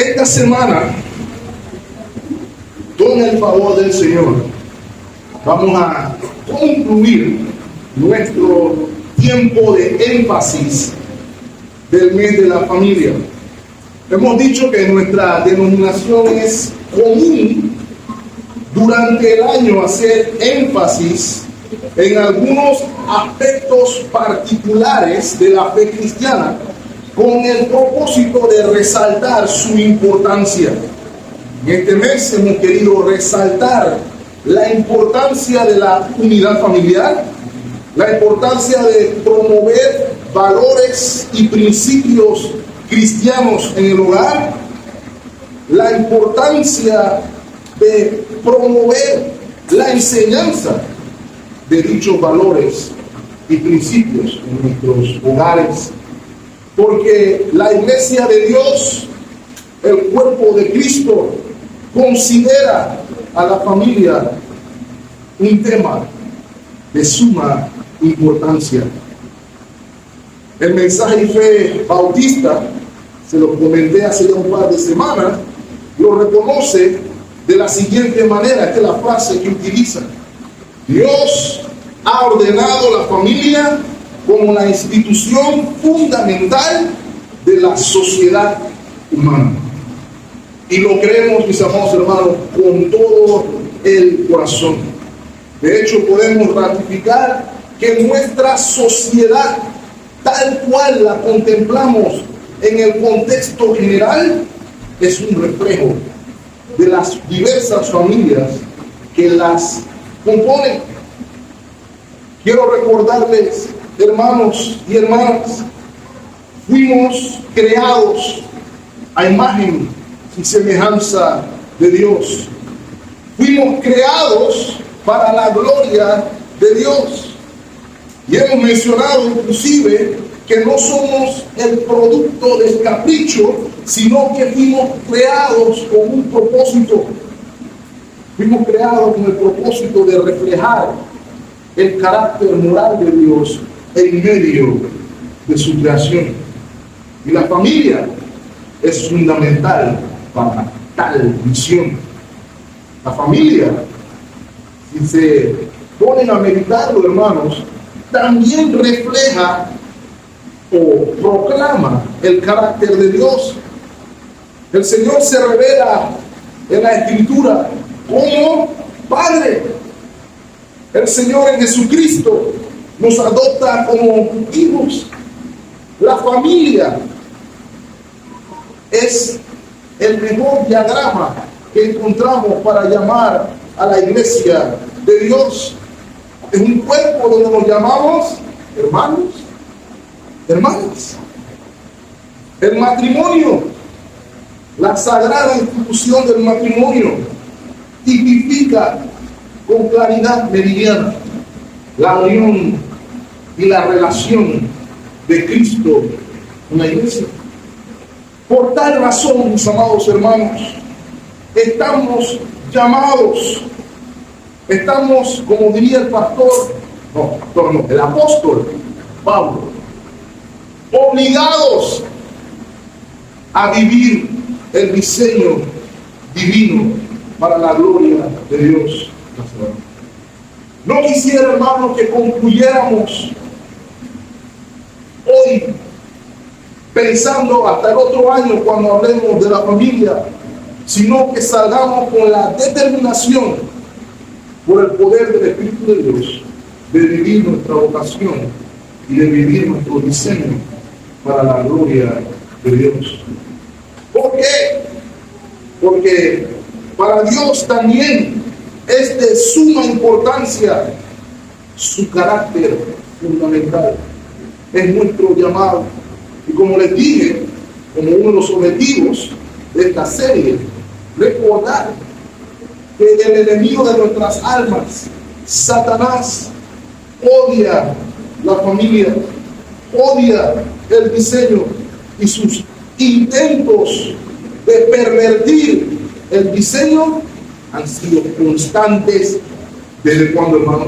Esta semana, con el favor del Señor, vamos a concluir nuestro tiempo de énfasis del mes de la familia. Hemos dicho que nuestra denominación es común durante el año hacer énfasis en algunos aspectos particulares de la fe cristiana con el propósito de resaltar su importancia. En este mes hemos querido resaltar la importancia de la unidad familiar, la importancia de promover valores y principios cristianos en el hogar, la importancia de promover la enseñanza de dichos valores y principios en nuestros hogares, porque la Iglesia de Dios, el cuerpo de Cristo, considera a la familia un tema de suma importancia. El mensaje de fe bautista, se lo comenté hace ya un par de semanas, lo reconoce de la siguiente manera. Esta es la frase que utiliza: Dios ha ordenado la familia como la institución fundamental de la sociedad humana. Y lo creemos, mis amados hermanos, con todo el corazón. De hecho, podemos ratificar que nuestra sociedad, tal cual la contemplamos en el contexto general, es un reflejo de las diversas familias que las componen. Quiero recordarles, hermanos y hermanas, fuimos creados a imagen y semejanza de Dios. Fuimos creados para la gloria de Dios. Y hemos mencionado inclusive que no somos el producto del capricho, sino que fuimos creados con un propósito. Fuimos creados con el propósito de reflejar el carácter moral de Dios en medio de su creación. Y la familia es fundamental para tal misión. La familia, si se ponen a meditarlo, hermanos, también refleja o proclama el carácter de Dios. El Señor se revela en la Escritura como Padre. El Señor en Jesucristo nos adopta como hijos. La familia es el mejor diagrama que encontramos para llamar a la iglesia de Dios. Es un cuerpo donde nos llamamos hermanos, hermanas. El matrimonio, la sagrada institución del matrimonio, tipifica con claridad meridiana la unión y la relación de Cristo con la iglesia. Por tal razón, mis amados hermanos, estamos llamados, estamos, como diría el el apóstol Pablo, obligados a vivir el diseño divino para la gloria de Dios. No quisiera, hermanos, que concluyéramos hoy pensando hasta el otro año cuando hablemos de la familia, sino que salgamos con la determinación, por el poder del Espíritu de Dios, de vivir nuestra vocación y de vivir nuestro diseño para la gloria de Dios. ¿Por qué? Porque para Dios también es de suma importancia su carácter fundamental. Es nuestro llamado. Y como les dije, como uno de los objetivos de esta serie, recordar que el enemigo de nuestras almas, Satanás, odia la familia, odia el diseño, y sus intentos de pervertir el diseño han sido constantes. ¿Desde cuándo, hermano?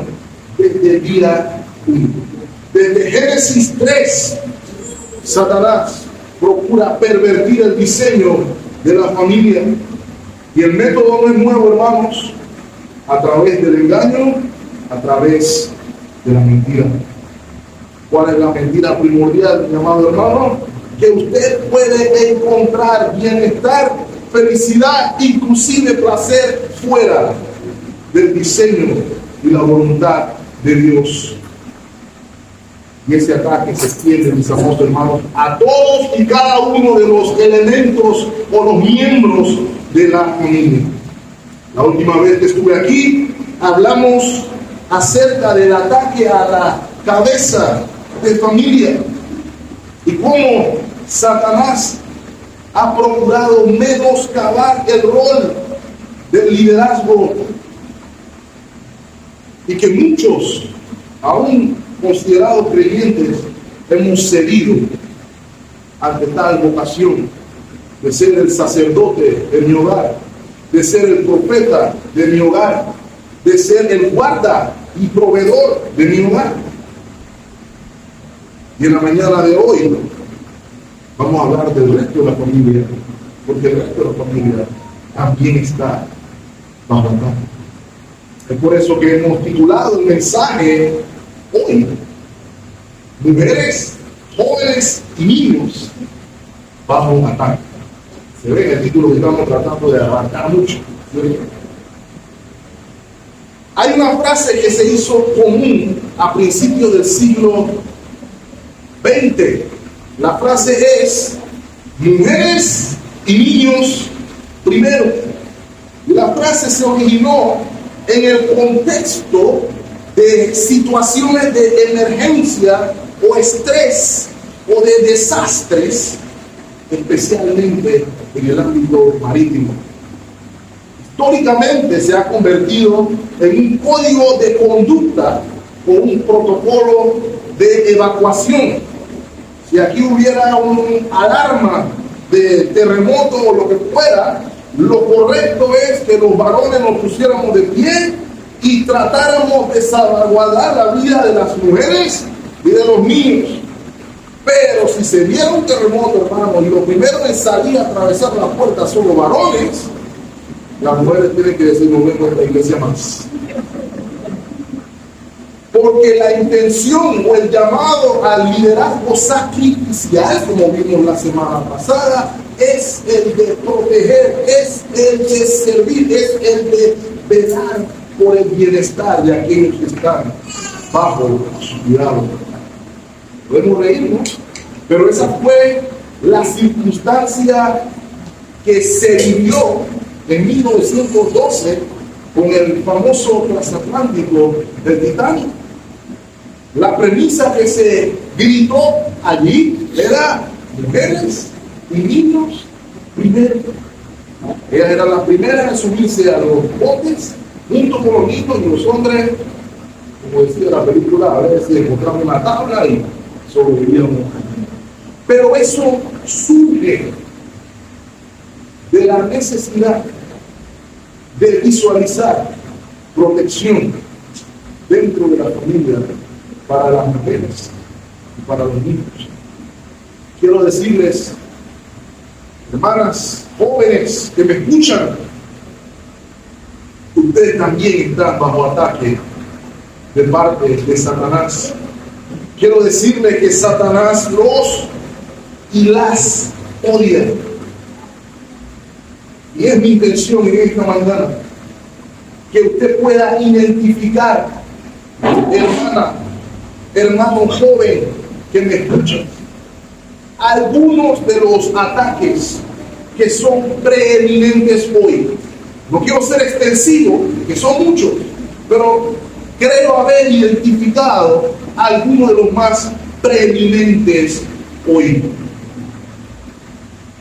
Desde el día 1. Desde Génesis 3, Satanás procura pervertir el diseño de la familia. Y el método no es nuevo, hermanos, a través del engaño, a través de la mentira. ¿Cuál es la mentira primordial, mi amado hermano? Que usted puede encontrar bienestar, felicidad, inclusive placer fuera del diseño y la voluntad de Dios. Y ese ataque se extiende, mis amados hermanos, a todos y cada uno de los elementos o los miembros de la familia. La última vez que estuve aquí, hablamos acerca del ataque a la cabeza de familia y cómo Satanás ha procurado menoscabar el rol del liderazgo y que muchos, aún considerados creyentes, hemos cedido ante tal vocación de ser el sacerdote de mi hogar, de ser el profeta de mi hogar, de ser el guarda y proveedor de mi hogar. Y en la mañana de hoy vamos a hablar del resto de la familia, porque el resto de la familia también está bajo ataque. Es por eso que hemos titulado el mensaje hoy: mujeres, jóvenes y niños bajo ataque. Se ve en el título que estamos tratando de abarcar mucho. Hay una frase que se hizo común a principios del siglo XX. La frase es: mujeres y niños primero. Y la frase se originó en el contexto de situaciones de emergencia o estrés o de desastres, especialmente en el ámbito marítimo. Históricamente se ha convertido en un código de conducta o un protocolo de evacuación. Si aquí hubiera una alarma de terremoto o lo que fuera, lo correcto es que los varones nos pusiéramos de pie y tratáramos de salvaguardar la vida de las mujeres y de los niños. Pero si se diera un terremoto, hermano, y lo primero en salir a atravesar la puerta son los varones, las mujeres tienen que decir: no vengo a esta iglesia más. Porque la intención o el llamado al liderazgo sacrificial, como vimos la semana pasada, es el de proteger, es el de servir, es el de velar por el bienestar de aquellos que están bajo su cuidado. Podemos reírnos, pero esa fue la circunstancia que se vivió en 1912 con el famoso transatlántico del Titanic. La premisa que se gritó allí era: mujeres y niños primero. Ellas eran las primeras en subirse a los botes junto con los niños, y los hombres, como decía la película, a veces encontramos una tabla y sobrevivíamos. Pero eso surge de la necesidad de visualizar protección dentro de la familia para las mujeres y para los niños. Quiero decirles, hermanas jóvenes que me escuchan, ustedes también están bajo ataque de parte de Satanás. Quiero decirles que Satanás los y las odia. Y es mi intención en esta mañana que usted pueda identificar, hermana, hermano joven que me escucha, algunos de los ataques que son preeminentes hoy. No quiero ser extensivo, que son muchos, pero creo haber identificado algunos de los más preeminentes hoy.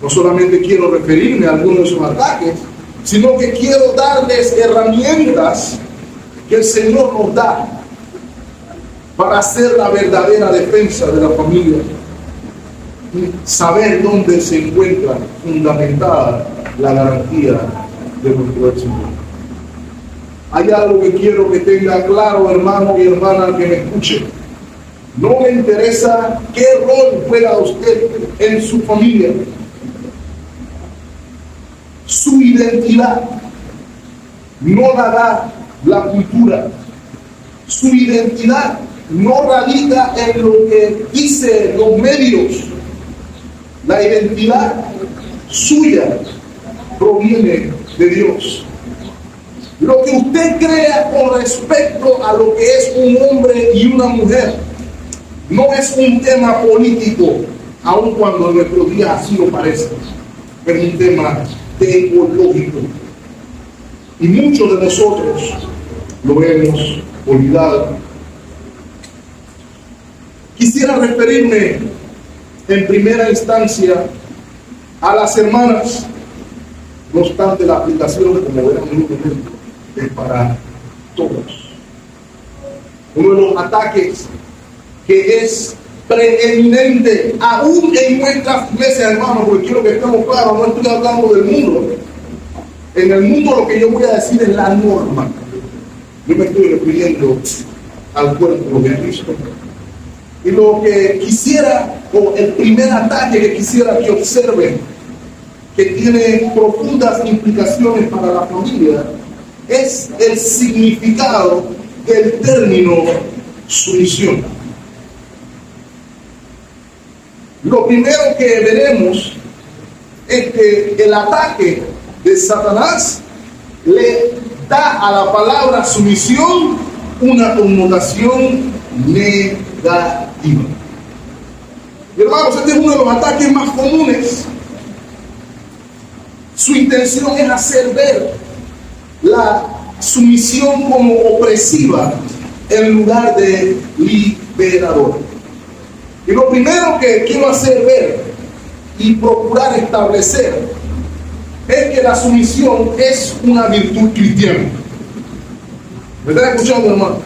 No solamente quiero referirme a algunos de esos ataques, sino que quiero darles herramientas que el Señor nos da para hacer la verdadera defensa de la familia y saber dónde se encuentra fundamentada la garantía de nuestro éxito. Hay algo que quiero que tenga claro, hermano y hermana que me escuche. No me interesa qué rol juega usted en su familia. Su identidad no la da la cultura. Su identidad no radica en lo que dicen los medios. La identidad suya proviene de Dios. Lo que usted crea con respecto a lo que es un hombre y una mujer no es un tema político, aun cuando en nuestros días así lo parece. Es un tema teológico. Y muchos de nosotros lo hemos olvidado. Quisiera referirme en primera instancia a las hermanas. No obstante, la aplicación, como verán en un momento, es para todos. Uno de los ataques que es preeminente aún en nuestras iglesias, hermanos, porque quiero que estemos claros, no estoy hablando del mundo. En el mundo lo que yo voy a decir es la norma. Yo me estoy refiriendo al cuerpo de Cristo. Y lo que quisiera, o el primer ataque que quisiera que observen, que tiene profundas implicaciones para la familia, es el significado del término sumisión. Lo primero que veremos es que el ataque de Satanás le da a la palabra sumisión una connotación negativa. Y hermanos, este es uno de los ataques más comunes. Su intención es hacer ver la sumisión como opresiva en lugar de liberador. Y lo primero que quiero hacer ver y procurar establecer es que la sumisión es una virtud cristiana. ¿Me están escuchando, hermano?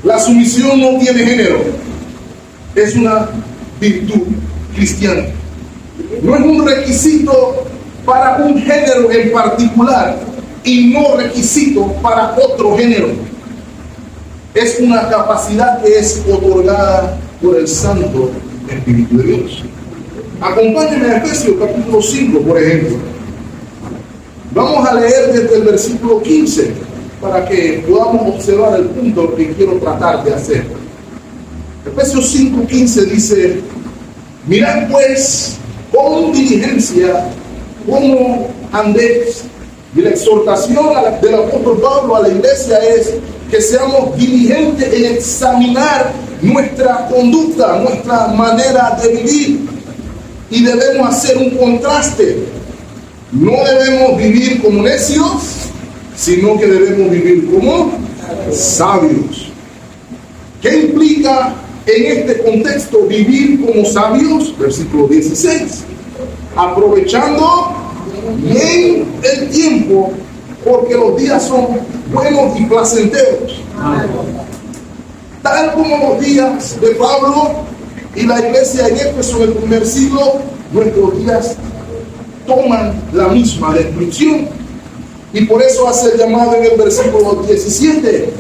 La sumisión no tiene género. Es una virtud cristiana. No es un requisito para un género en particular y no requisito para otro género. Es una capacidad que es otorgada por el Santo Espíritu de Dios. Acompáñenme a Efesios capítulo 5, por ejemplo. Vamos a leer desde el versículo 15 para que podamos observar el punto que quiero tratar de hacer. Efesios 5:15 dice: mirad pues con diligencia cómo andéis. Y la exhortación del apóstol Pablo a la iglesia es que seamos diligentes en examinar nuestra conducta, nuestra manera de vivir. Y debemos hacer un contraste. No debemos vivir como necios, sino que debemos vivir como sabios. ¿Qué implica en este contexto vivir como sabios? Versículo 16. Aprovechando bien el tiempo, porque los días son buenos y placenteros. Tal como los días de Pablo y la iglesia en Éfeso en el primer siglo, nuestros días toman la misma descripción. Y por eso hace el llamado en el versículo 17: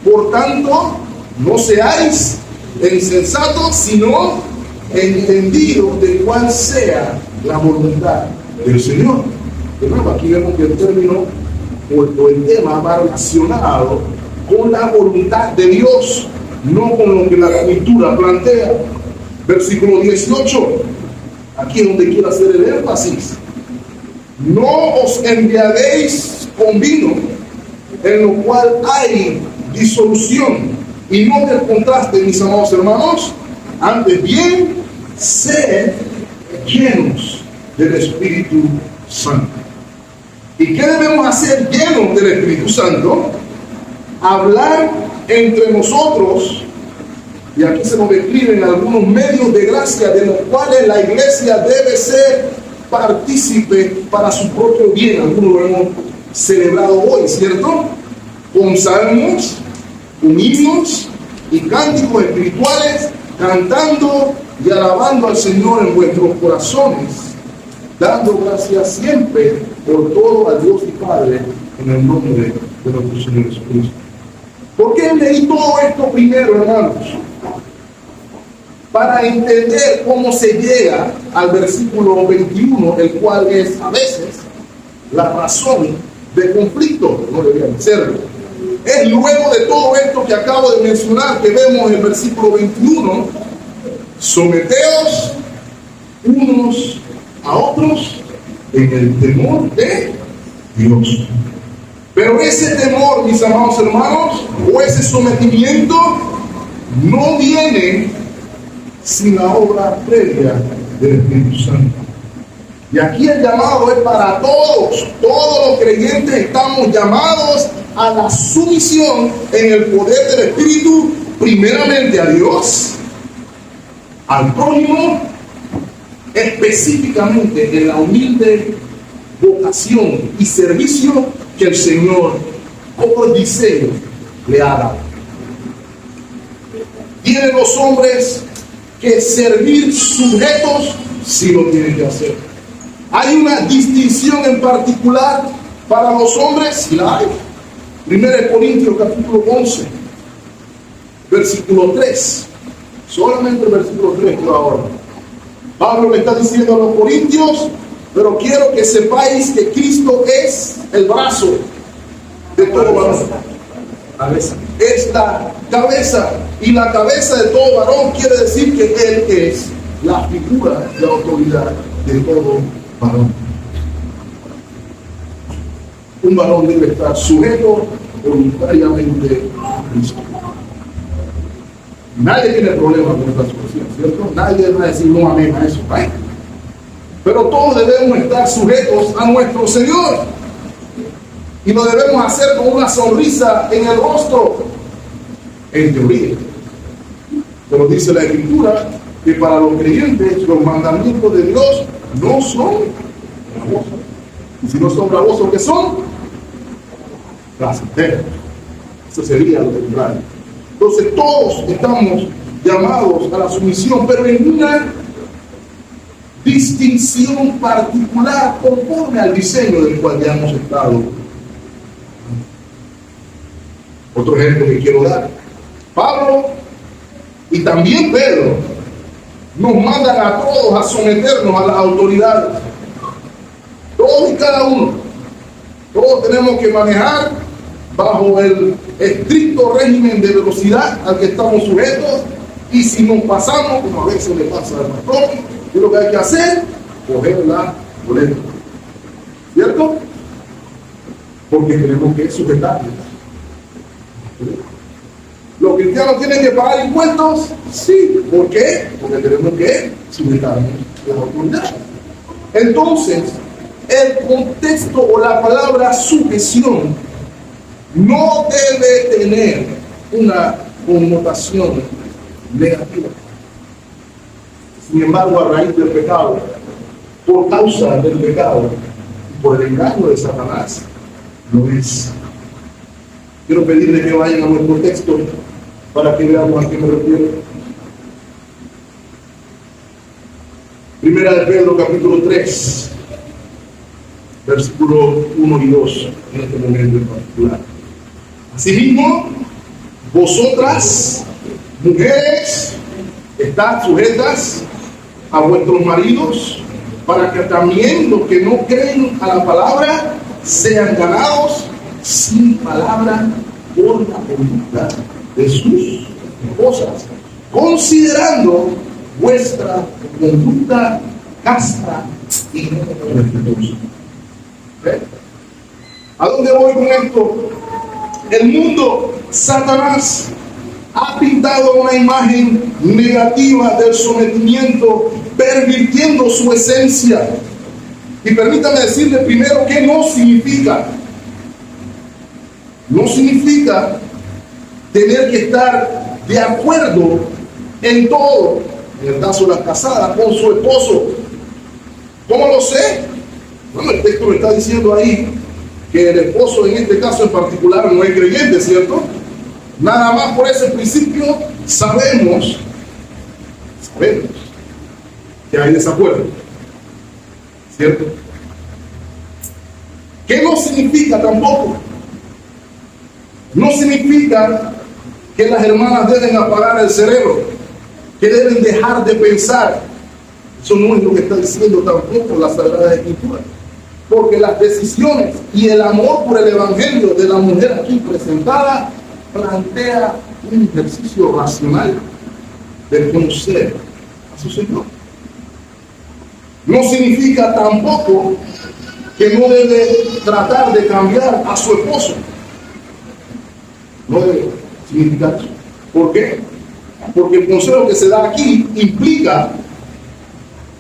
por tanto, no seáis insensatos, sino entendidos de cuál sea la voluntad del Señor. De nuevo, aquí vemos que el término o el tema va relacionado con la voluntad de Dios, no con lo que la cultura plantea. Versículo 18, aquí es donde quiero hacer el énfasis: no os embriaguéis con vino, en lo cual hay disolución, y no del contraste, mis amados hermanos, antes bien, sed llenos del Espíritu Santo. ¿Y qué debemos hacer llenos del Espíritu Santo? Hablar entre nosotros, y aquí se nos describen algunos medios de gracia de los cuales la iglesia debe ser partícipe para su propio bien. Algunos lo hemos celebrado hoy, ¿cierto? Con salmos, con himnos y cánticos espirituales, cantando y alabando al Señor en vuestros corazones, dando gracias siempre por todo a Dios y Padre en el nombre de nuestro Señor Jesucristo. ¿Por qué leí todo esto primero, hermanos? Para entender cómo se llega al versículo 21, el cual es a veces la razón de conflicto, no deberían serlo. Es luego de todo esto que acabo de mencionar, que vemos en el versículo 21, someteos unos a otros en el temor de Dios. Pero ese temor, mis amados hermanos, o ese sometimiento, no viene sin la obra previa del Espíritu Santo. Y aquí el llamado es para todos. Todos los creyentes estamos llamados a la sumisión en el poder del Espíritu, primeramente a Dios, al prójimo, específicamente en la humilde vocación y servicio que el Señor, por diseño, le ha dado. ¿Tienen los hombres que servir sujetos? Sí lo tienen que hacer. ¿Hay una distinción en particular para los hombres? Sí la hay. 1 Corintios capítulo 11, versículo 3. Solamente el versículo 3 por ahora. Pablo le está diciendo a los corintios: pero quiero que sepáis que Cristo es el brazo de todo varón. Es la cabeza. Y la cabeza de todo varón quiere decir que Él es la figura de autoridad de todo varón. Un varón debe estar sujeto voluntariamente a Cristo. Nadie tiene problema con esta sujeción, ¿cierto? Nadie va a decir no amén a eso, ¿right? Pero todos debemos estar sujetos a nuestro Señor. Y lo debemos hacer con una sonrisa en el rostro, en teoría. Pero dice la Escritura que para los creyentes los mandamientos de Dios no son gravosos. Y si no son gravosos, ¿qué son? Placenteros. Eso sería lo contrario. Entonces todos estamos llamados a la sumisión, pero en una distinción particular conforme al diseño del cual ya hemos estado. Otro ejemplo que quiero dar: Pablo y también Pedro nos mandan a todos a someternos a las autoridades. Todos y cada uno. Todos tenemos que manejar bajo el estricto régimen de velocidad al que estamos sujetos, y si nos pasamos, como a veces le pasa al pastor, ¿qué es lo que hay que hacer? Coger la boleta. ¿Cierto? Porque tenemos que sujetarnos. ¿Los cristianos tienen que pagar impuestos? Sí. ¿Por qué? Porque tenemos que sujetarnos a la autoridad. Entonces, el contexto o la palabra sujeción no debe tener una connotación negativa. Sin embargo, a raíz del pecado, por causa del pecado, por el engaño de Satanás, lo es. Quiero pedirle que vayan a nuestro texto para que veamos a qué me refiero. Primera de Pedro, capítulo 3, versículo 1 y 2, en este momento en particular. Asimismo, vosotras, mujeres, estad sujetas a vuestros maridos, para que también los que no creen a la palabra sean ganados sin palabra por la conducta de sus esposas, considerando vuestra conducta casta y respetuosa. ¿A dónde voy con esto? El mundo, Satanás, ha pintado una imagen negativa del sometimiento, pervirtiendo su esencia. Y permítame decirle primero qué no significa. No significa tener que estar de acuerdo en todo, en el caso de la casada, con su esposo. ¿Cómo lo sé? Bueno, el texto me está diciendo ahí que el esposo en este caso en particular no es creyente, ¿cierto? Nada más por ese principio sabemos que hay desacuerdo, ¿cierto? ¿Qué no significa tampoco? No significa que las hermanas deben apagar el cerebro, que deben dejar de pensar. Eso no es lo que está diciendo tampoco la Sagrada Escritura. porque las decisiones y el amor por el evangelio de la mujer aquí presentada plantea un ejercicio racional de conocer a su Señor. No significa tampoco que no debe tratar de cambiar a su esposo. No debe significar eso. ¿Por qué? Porque el consejo que se da aquí implica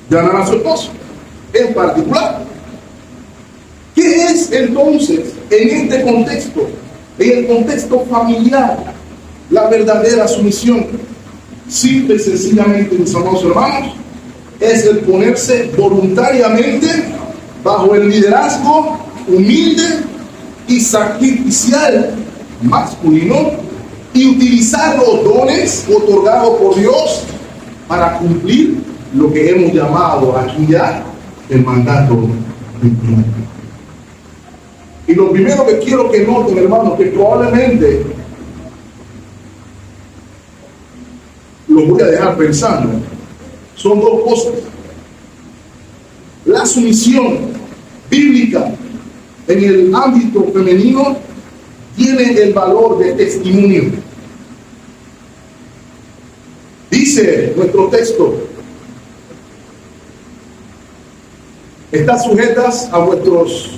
ganar a su esposo en particular. ¿Qué es entonces en este contexto, en el contexto familiar, la verdadera sumisión? Simple y sencillamente, mis amados hermanos, es el ponerse voluntariamente bajo el liderazgo humilde y sacrificial masculino y utilizar los dones otorgados por Dios para cumplir lo que hemos llamado aquí ya el mandato divino. Y lo primero que quiero que noten, hermanos, que probablemente lo voy a dejar pensando, son dos cosas. La sumisión bíblica en el ámbito femenino tiene el valor de testimonio. Dice nuestro texto: estad sujetas a vuestros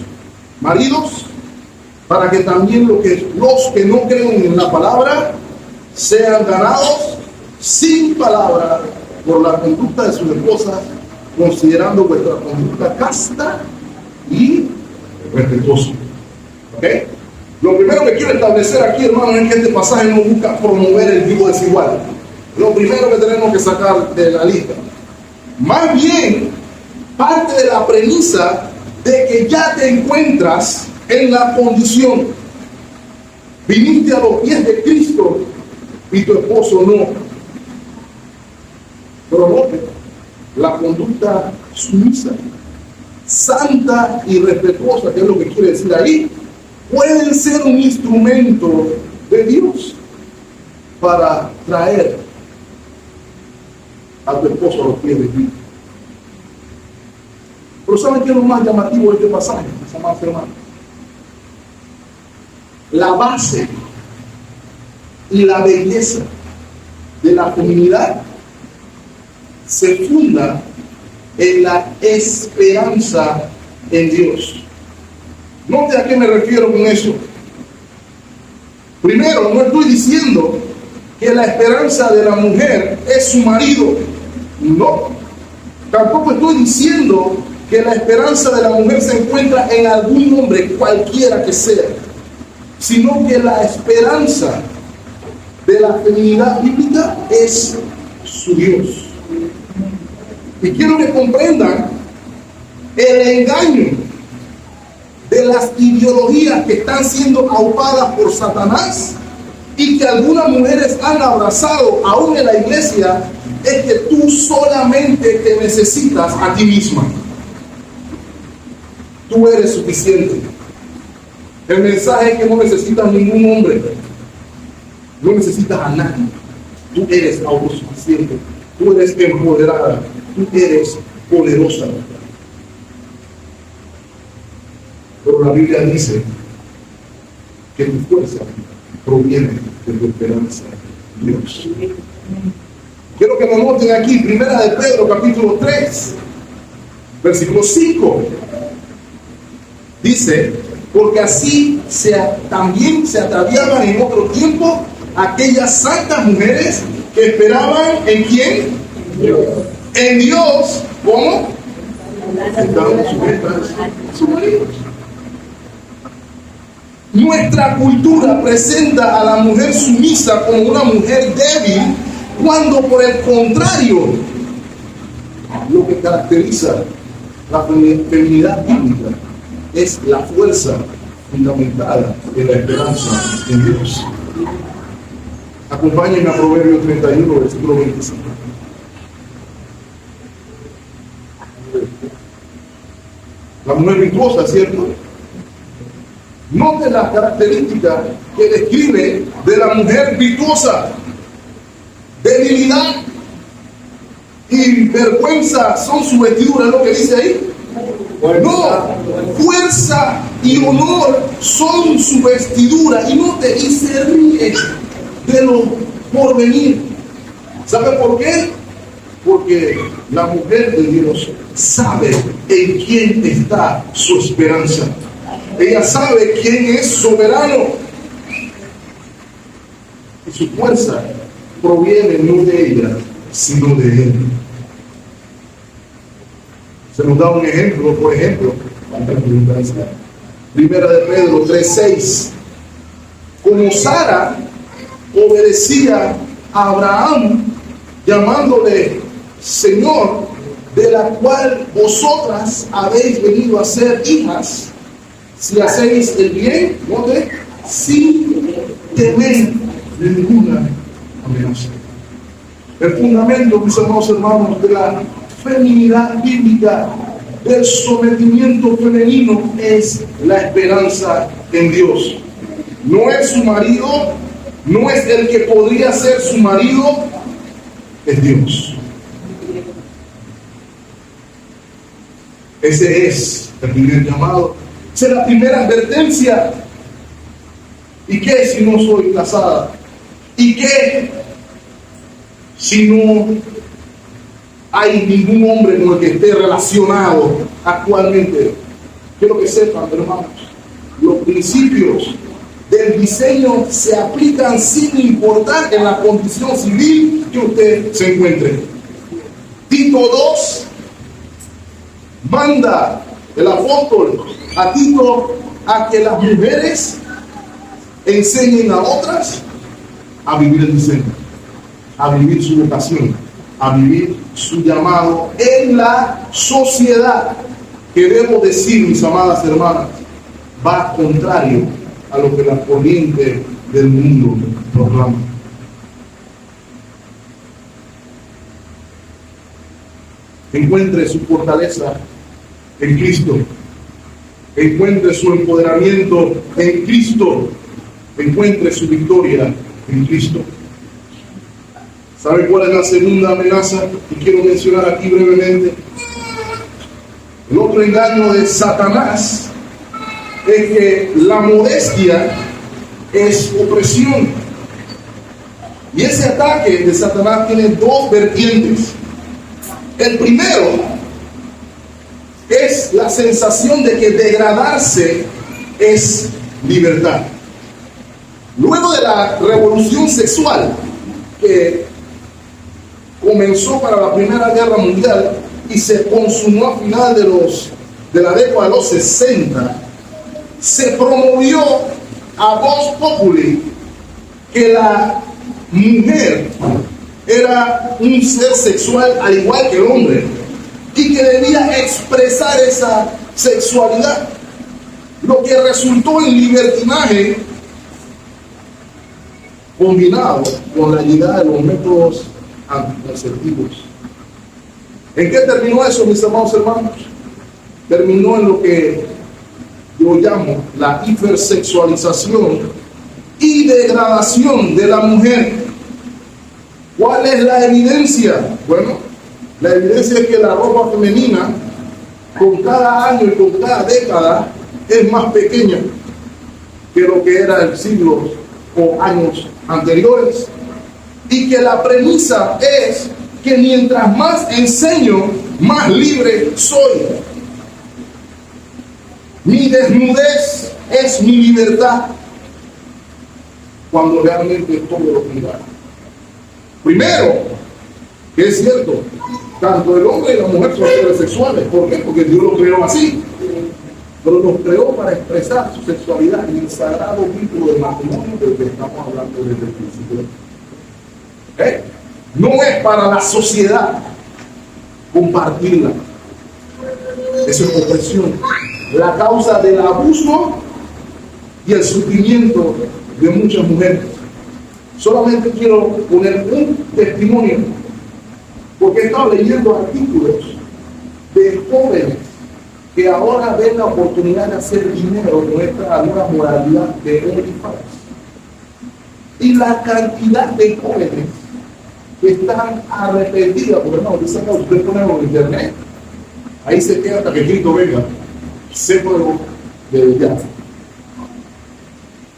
maridos, para que también los que no creen en la palabra sean ganados sin palabra por la conducta de sus esposas, considerando vuestra conducta casta y respetuosa. ¿Ok? Lo primero que quiero establecer aquí, hermanos, es que este pasaje no busca promover el yugo desigual. Lo primero que tenemos que sacar de la lista. Más bien, parte de la premisa de que ya te encuentras en la condición. Viniste a los pies de Cristo y tu esposo no. Pero note, la conducta sumisa, santa y respetuosa, que es lo que quiere decir ahí, pueden ser un instrumento de Dios para traer a tu esposo a los pies de Cristo. Pero ¿saben qué es lo más llamativo de este pasaje, mis amados hermanos? La base y la belleza de la feminidad se funda en la esperanza en Dios. Note a qué me refiero con eso. Primero, no estoy diciendo que la esperanza de la mujer es su marido. No. Tampoco estoy diciendo que la esperanza de la mujer se encuentra en algún hombre, cualquiera que sea, sino que la esperanza de la feminidad bíblica es su Dios. Y quiero que comprendan el engaño de las ideologías que están siendo aupadas por Satanás y que algunas mujeres han abrazado aún en la iglesia, es que tú solamente te necesitas a ti misma. Tú eres suficiente. El mensaje es que no necesitas ningún hombre. No necesitas a nadie. Tú eres autosuficiente. Tú eres empoderada. Tú eres poderosa. Pero la Biblia dice que tu fuerza proviene de tu esperanza en Dios. Quiero que me noten aquí, Primera de Pedro, capítulo 3, versículo 5. Dice: porque así también se ataviaban en otro tiempo aquellas santas mujeres que esperaban ¿en quién? Dios. En Dios. ¿Cómo? Estaban sujetas a sus maridos. Nuestra cultura presenta a la mujer sumisa como una mujer débil, cuando por el contrario, lo que caracteriza la feminidad bíblica es la fuerza fundamentada en la esperanza en Dios. Acompáñenme a Proverbios 31, versículo 25. La mujer virtuosa, ¿cierto? Noten las características que describe de la mujer virtuosa: debilidad y vergüenza son su vestidura, es lo que dice ahí. No, fuerza y honor son su vestidura. Y note, y se ríe de lo por venir. ¿Sabe por qué? Porque la mujer de Dios sabe en quién está su esperanza. Ella sabe quién es soberano. Y su fuerza proviene no de ella, sino de Él. Se nos da un ejemplo, por ejemplo, Primera de Pedro 3:6. Como Sara obedecía a Abraham, llamándole Señor, de la cual vosotras habéis venido a ser hijas, si hacéis el bien, ¿no? Sin temer ninguna amenaza. El fundamento, mis amados hermanos, de la feminidad bíblica, del sometimiento femenino, es la esperanza en Dios. No es su marido, no es el que podría ser su marido, es Dios. Ese es el primer llamado. Esa es la primera advertencia. ¿Y qué si no soy casada? ¿Y qué si no hay ningún hombre con el que esté relacionado actualmente? Quiero que sepan, hermanos, los principios del diseño se aplican sin importar en la condición civil que usted se encuentre. Tito 2 manda el apóstol a Tito a que las mujeres enseñen a otras a vivir el diseño, a vivir su vocación, a vivir su llamado en la sociedad, que debo decir, mis amadas hermanas, va contrario a lo que la corriente del mundo proclama. Encuentre su fortaleza en Cristo, encuentre su empoderamiento en Cristo, encuentre su victoria en Cristo. ¿Sabe cuál es la segunda amenaza? Y quiero mencionar aquí brevemente. El otro engaño de Satanás es que la modestia es opresión. Y ese ataque de Satanás tiene dos vertientes. El primero es la sensación de que degradarse es libertad. Luego de la revolución sexual que comenzó para la Primera Guerra Mundial y se consumó a final de la década de los 60, se promovió a voz populi que la mujer era un ser sexual al igual que el hombre y que debía expresar esa sexualidad, lo que resultó en libertinaje combinado con la llegada de los métodos anticonceptivos. ¿En qué terminó eso, mis amados hermanos? Terminó en lo que yo llamo la hipersexualización y degradación de la mujer. ¿Cuál es la evidencia? Bueno, la evidencia es que la ropa femenina con cada año y con cada década es más pequeña que lo que era en siglos o años anteriores, y que la premisa es que mientras más enseño, más libre soy. Mi desnudez es mi libertad, cuando realmente es todo lo contrario. Primero, que es cierto, tanto el hombre y la mujer son seres sexuales. ¿Por qué? Porque Dios los creó así. Pero los creó para expresar su sexualidad en el sagrado vínculo del matrimonio del que estamos hablando desde el principio. No es para la sociedad compartirla. Eso es opresión. La causa del abuso y el sufrimiento de muchas mujeres. Solamente quiero poner un testimonio, porque he estado leyendo artículos de jóvenes que ahora ven la oportunidad de hacer dinero con esta nueva modalidad de OnlyFans. Y la cantidad de jóvenes que están arrepentidas, porque no, usted pone en internet, Ahí se queda hasta que Cristo venga, seco de ya.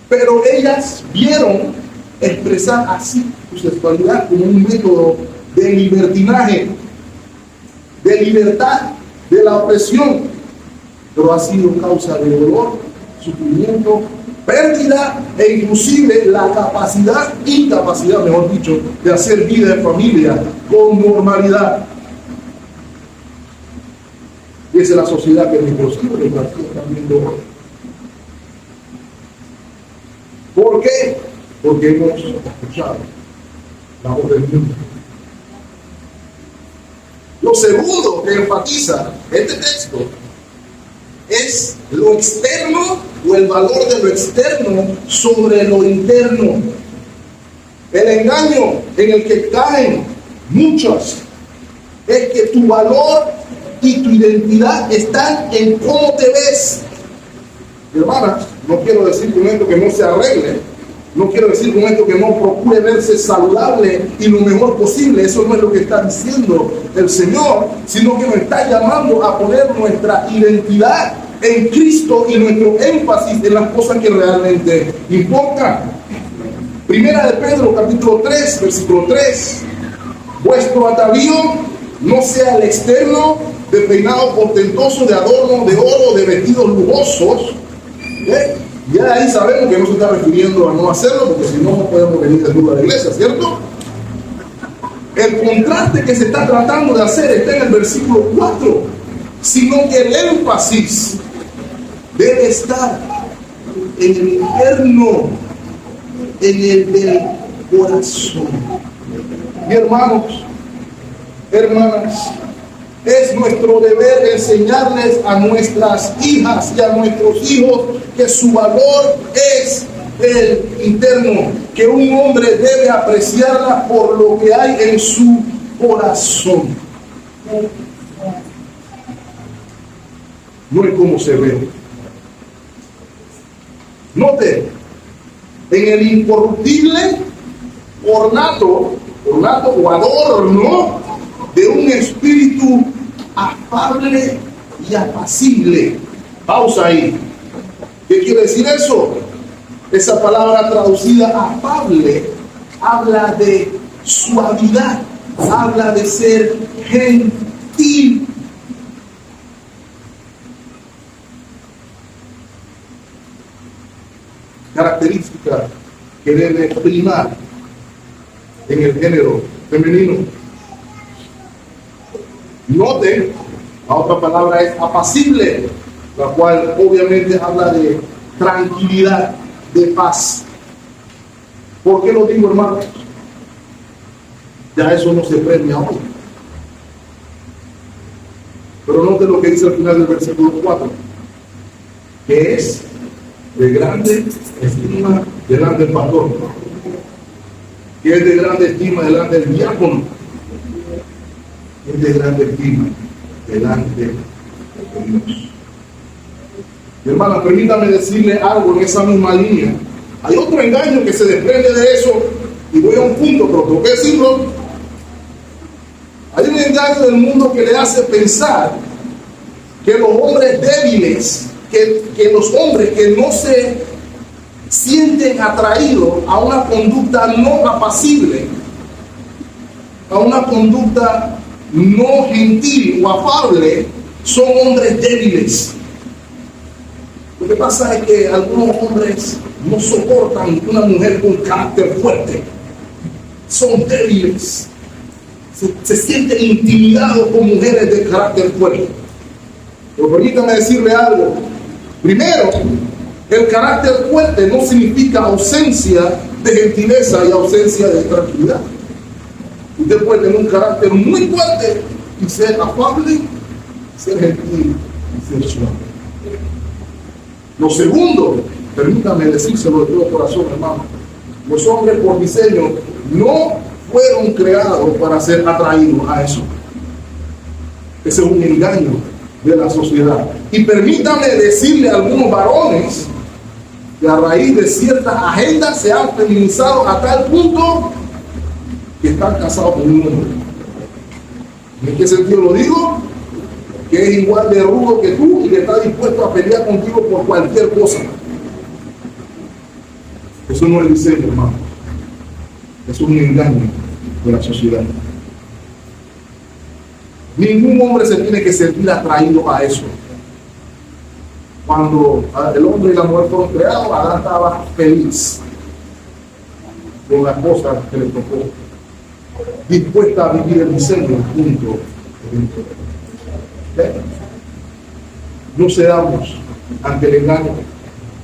Pero ellas vieron expresar así su sexualidad como un método de libertinaje, de libertad de la opresión, pero ha sido causa de dolor, sufrimiento, pérdida e inclusive la incapacidad, mejor dicho, de hacer vida en familia con normalidad. Y esa es la sociedad que nuestros hijos están viendo hoy. ¿Por qué? Porque hemos escuchado la voz del mundo. Lo segundo que enfatiza este texto es lo externo o el valor de lo externo sobre lo interno. El engaño en el que caen muchos es que tu valor y tu identidad están en cómo te ves. Hermanas, no quiero decir con esto que no se arregle, no quiero decir con esto que no procure verse saludable y lo mejor posible. Eso no es lo que está diciendo el Señor, sino que nos está llamando a poner nuestra identidad en Cristo y nuestro énfasis en las cosas que realmente importan. Primera de Pedro, capítulo 3, versículo 3. Vuestro atavío no sea el externo, de peinado portentoso, de adorno, de oro, de vestidos lujosos. Ya ahí sabemos que no se está refiriendo a no hacerlo, porque si no, no podemos venir desnudos a la iglesia, ¿cierto? El contraste que se está tratando de hacer está en el versículo 4, sino que el énfasis debe estar en el interno, en el del corazón. Y hermanos, hermanas, es nuestro deber enseñarles a nuestras hijas y a nuestros hijos que su valor es el interno, que un hombre debe apreciarla por lo que hay en su corazón. No es como se ve. Note, en el incorruptible ornato o adorno de un espíritu afable y apacible. Pausa ahí. ¿Qué quiere decir eso? Esa palabra traducida afable habla de suavidad, habla de ser gentil. Característica que debe primar en el género femenino. Noten, la otra palabra es apacible, la cual obviamente habla de tranquilidad, de paz. ¿Por qué lo digo, hermanos? Ya eso no se premia hoy. Pero noten lo que dice al final del versículo 4, que es de grande estima delante del pastor, que es de grande estima delante del diácono, es de grande estima delante de Dios. Mi hermana, permítame decirle algo en esa misma línea. Hay otro engaño que se desprende de eso, y voy a un punto, pero tengo que decirlo. Hay un engaño del mundo que le hace pensar que los hombres débiles, que los hombres que no se sienten atraídos a una conducta no apacible, a una conducta no gentil o afable, son hombres débiles. Lo que pasa es que algunos hombres no soportan una mujer con carácter fuerte. Son débiles. Se sienten intimidados con mujeres de carácter fuerte. Pero permítame decirle algo. Primero, el carácter fuerte no significa ausencia de gentileza y ausencia de tranquilidad. Usted puede tener un carácter muy fuerte y ser afable, ser gentil y ser suave. Lo segundo, permítame decírselo de todo corazón, hermano, los hombres por diseño no fueron creados para ser atraídos a eso. Ese es un engaño de la sociedad. Y permítame decirle a algunos varones que a raíz de ciertas agendas se han feminizado a tal punto que están casados con un hombre. ¿En qué sentido lo digo? que es igual de rudo que tú y que está dispuesto a pelear contigo por cualquier cosa. Eso no es diseño, hermano. Eso es un engaño de la sociedad. Ningún hombre se tiene que sentir atraído a eso. Cuando el hombre y la mujer fueron creados, Adán estaba feliz con la cosa que le tocó, dispuesta a vivir el diseño junto. No cedamos ante el engaño.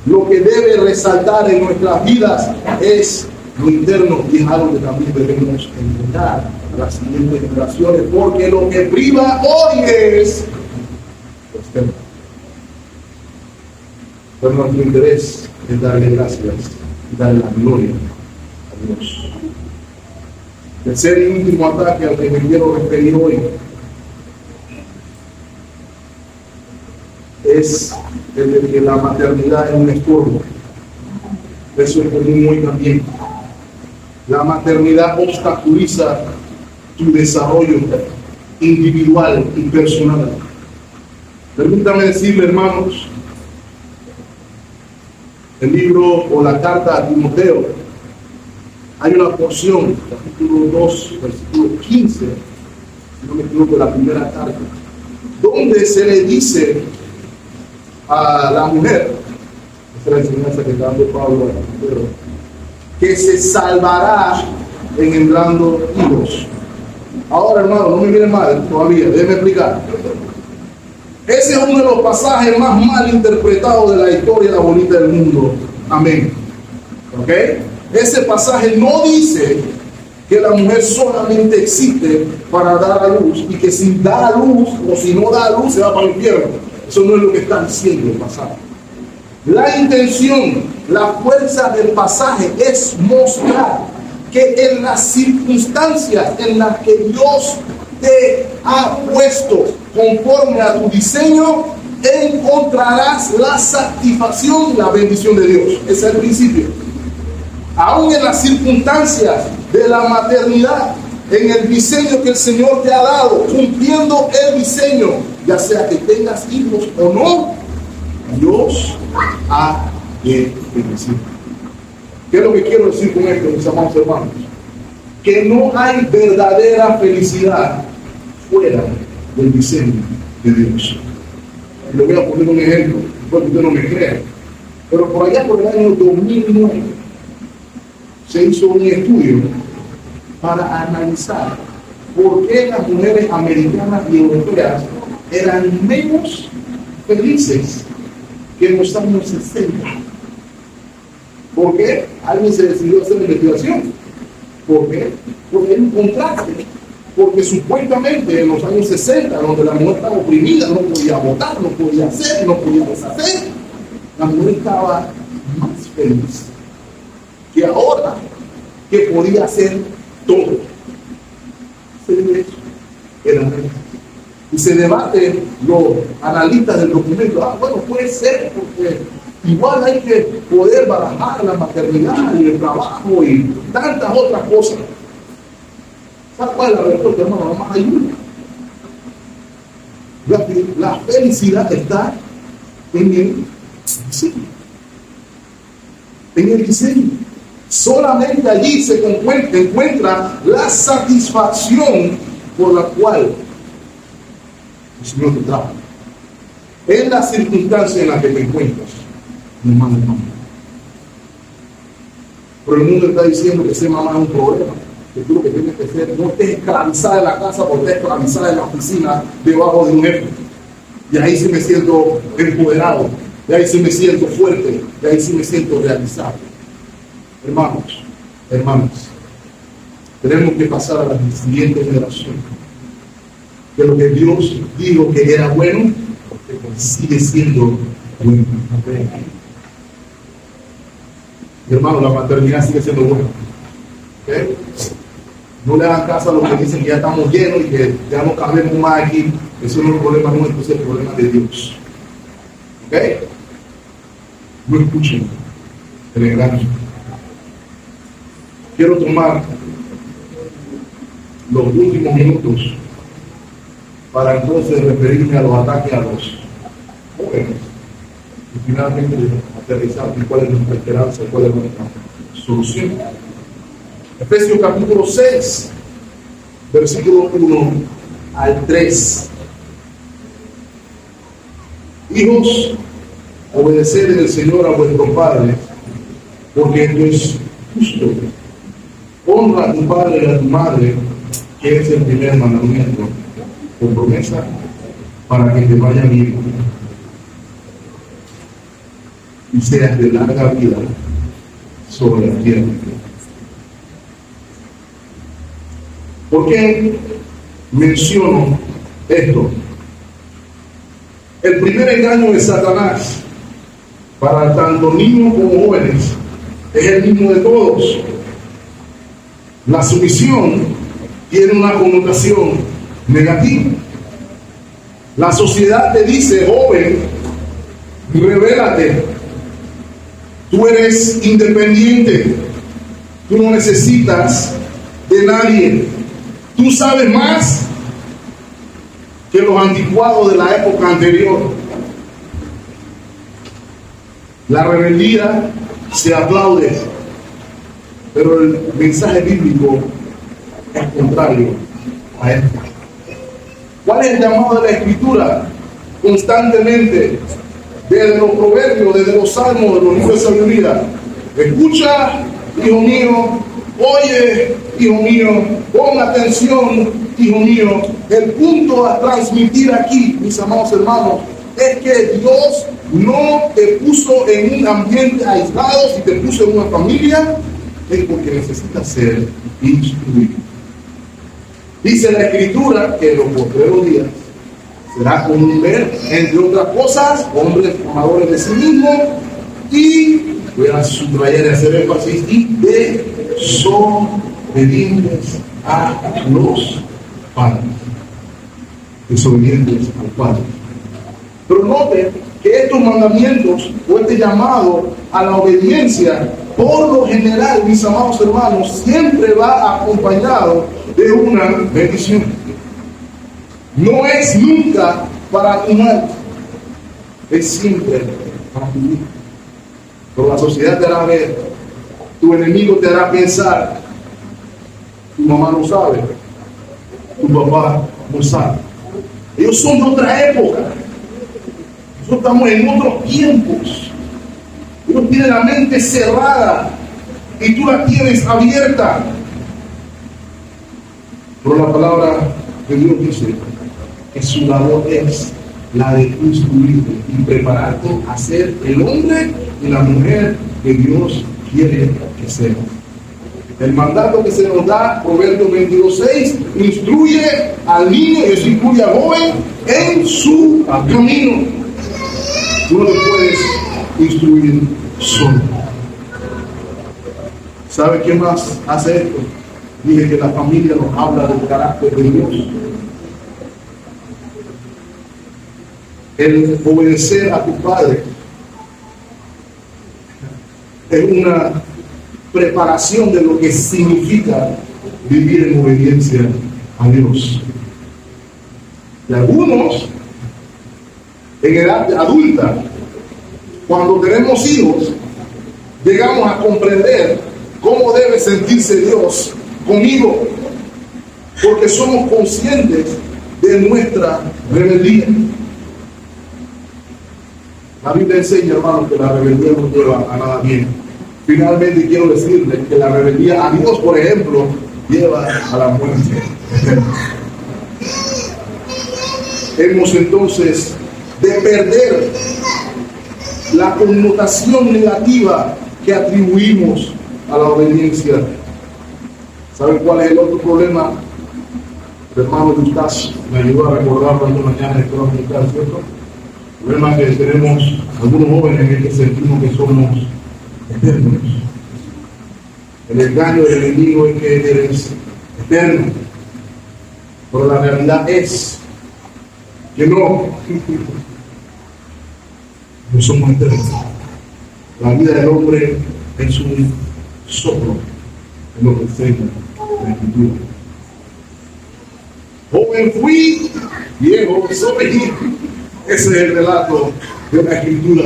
Lo que debe resaltar en nuestras vidas es lo interno, y es algo que también debemos enseñar a las siguientes generaciones, porque lo que priva hoy es lo externo. Pero nuestro interés es darle gracias y darle la gloria a Dios. El tercer y último ataque al que me quiero referir hoy es el de que la maternidad es un estorbo. Eso es común hoy también. La maternidad obstaculiza tu desarrollo individual y personal. Permítame decirle, hermanos, el libro o la carta a Timoteo, hay una porción, capítulo 2, versículo 15, si no me equivoco, la primera carta, donde se le dice a la mujer, esa es la enseñanza que está dando Pablo a Timoteo, que se salvará engendrando hijos. Ahora, hermano, no me miren mal todavía, déjenme explicar. Ese es uno de los pasajes más mal interpretados de la historia bonita del mundo. Amén. ¿Ok? Ese pasaje no dice que la mujer solamente existe para dar a luz y que si da a luz o si no da a luz se va para el infierno. Eso no es lo que está diciendo el pasaje. La intención, la fuerza del pasaje es mostrar que en las circunstancias en las que Dios te ha puesto conforme a tu diseño, encontrarás la satisfacción y la bendición de Dios. Ese es el principio. Aún en las circunstancias de la maternidad, en el diseño que el Señor te ha dado, cumpliendo el diseño, ya sea que tengas hijos o no, Dios ha de bendecir. ¿Qué es lo que quiero decir con esto, mis amados hermanos? Que no hay verdadera felicidad fuera del diseño de Dios. Le voy a poner un ejemplo, porque usted no me crea. Pero por allá, por el año 2009, se hizo un estudio para analizar por qué las mujeres americanas y europeas eran menos felices que en los años 60. ¿Por qué? Alguien se decidió a hacer una investigación. ¿Por qué? Porque hay un contraste. Porque supuestamente en los años 60, donde la mujer estaba oprimida, no podía votar, no podía hacer, no podía deshacer, la mujer estaba más feliz que ahora, que podía hacer todo. Y se debate los analistas del documento, bueno, puede ser, porque igual hay que poder barajar la maternidad y el trabajo y tantas otras cosas. ¿Sabes cuál es la respuesta, hermano? Nomás hay una. La felicidad está en el diseño. En el diseño. Solamente allí se encuentra la satisfacción por la cual el Señor te trajo. En la circunstancia en la que te encuentras, hermano. Pero el mundo está diciendo que ser mamá es un problema. Que tú lo que tienes que ser, no estés esclavizada en la casa, porque estés esclavizada en la oficina debajo de un jefe. Y ahí sí me siento empoderado, y ahí sí me siento fuerte, y ahí sí me siento realizado. Hermanos, hermanas, tenemos que pasar a la siguiente generación. Que lo que Dios dijo que era bueno, sigue siendo bueno. Hermano, la maternidad sigue siendo buena. ¿Okay? No le hagan caso a los que dicen que ya estamos llenos y que ya no cabemos más aquí. Eso no es el problema nuestro, es el problema de Dios. ¿Ok? No escuchen el engaño. Quiero tomar los últimos minutos para entonces referirme a los ataques a los jóvenes y finalmente aterrizar en cuál es nuestra esperanza, cuál es nuestra solución. Efesios capítulo 6, versículo 1 al 3. Hijos, obedeced en el Señor a vuestros padres, porque esto es justo. Honra a tu padre y a tu madre, que es el primer mandamiento, con promesa, para que te vaya bien y seas de larga vida sobre la tierra. ¿Por qué menciono esto? El primer engaño de Satanás para tanto niños como jóvenes es el mismo de todos. La sumisión tiene una connotación negativa. La sociedad te dice: joven, revélate, tú eres independiente, tú no necesitas de nadie, tú sabes más que los anticuados de la época anterior. La rebeldía se aplaude, pero el mensaje bíblico es contrario a esto. ¿Cuál es el llamado de la Escritura? Constantemente, desde los proverbios, desde los salmos, de los libros de sabiduría: escucha, hijo mío, oye, hijo mío, pon atención, hijo mío. El punto a transmitir aquí, mis amados hermanos, es que Dios no te puso en un ambiente aislado. Si te puso en una familia, es porque necesitas ser instruido. Dice la Escritura que en los postreros días será común ver, entre otras cosas, hombres amadores de sí mismos y, voy a subrayar y hacer énfasis, y desobedientes a los padres. Desobedientes al Padre. Pero note que estos mandamientos o este llamado a la obediencia, por lo general, mis amados hermanos, siempre va acompañado de una bendición. No es nunca para tu mal, es siempre para tu bien. Pero la sociedad te hará ver, tu enemigo te hará pensar: tu mamá no sabe, tu papá no sabe. Ellos son de otra época. Nosotros estamos en otros tiempos. Ellos tienen la mente cerrada y tú la tienes abierta. Pero la palabra de Dios dice que su labor es la de instruirte y prepararte a ser el hombre y la mujer que Dios quiere que seas. El mandato que se nos da, Proverbios 22:6, instruye al niño, y eso incluye al joven, en su camino. Tú no te puedes instruir solo. ¿Sabe qué más hace esto? Dije que la familia nos habla del carácter de Dios. El obedecer a tu padre es una preparación de lo que significa vivir en obediencia a Dios. Y algunos, en edad adulta, cuando tenemos hijos, llegamos a comprender cómo debe sentirse Dios conmigo, porque somos conscientes de nuestra rebeldía. La Biblia enseña, hermanos, que la rebeldía no lleva a nada bien. Finalmente quiero decirles que la rebeldía a Dios, por ejemplo, lleva a la muerte. Hemos entonces de perder la connotación negativa que atribuimos a la obediencia. ¿Saben cuál es el otro problema? El hermano Eustace me ayudó a recordarlo esta mañana, espero meditar, ¿cierto? El problema es que tenemos algunos jóvenes en que sentimos que somos eternos. El engaño del enemigo es que eres eterno, pero la realidad es que no somos eternos. La vida del hombre es un soplo, es lo que enseña la Escritura. Joven fui, viejo soy. Ese es el relato de la Escritura.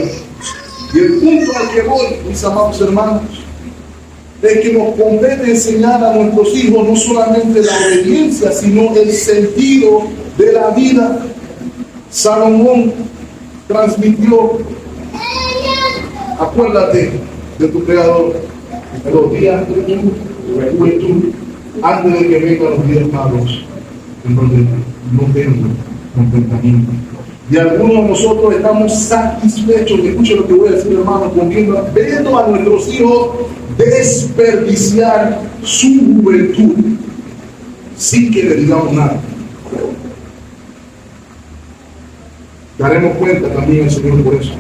Y el punto al que voy, mis amados hermanos, es que nos compete enseñar a nuestros hijos no solamente la obediencia, sino el sentido de la vida. Salomón transmitió: acuérdate de tu Creador en los días de tu juventud, antes de que vengan los días malos, en donde no tengo contentamiento. Y algunos de nosotros estamos satisfechos, escuchen lo que voy a decir, hermano, viendo a nuestros hijos desperdiciar su juventud sin que le digamos nada. Daremos cuenta también al Señor por eso.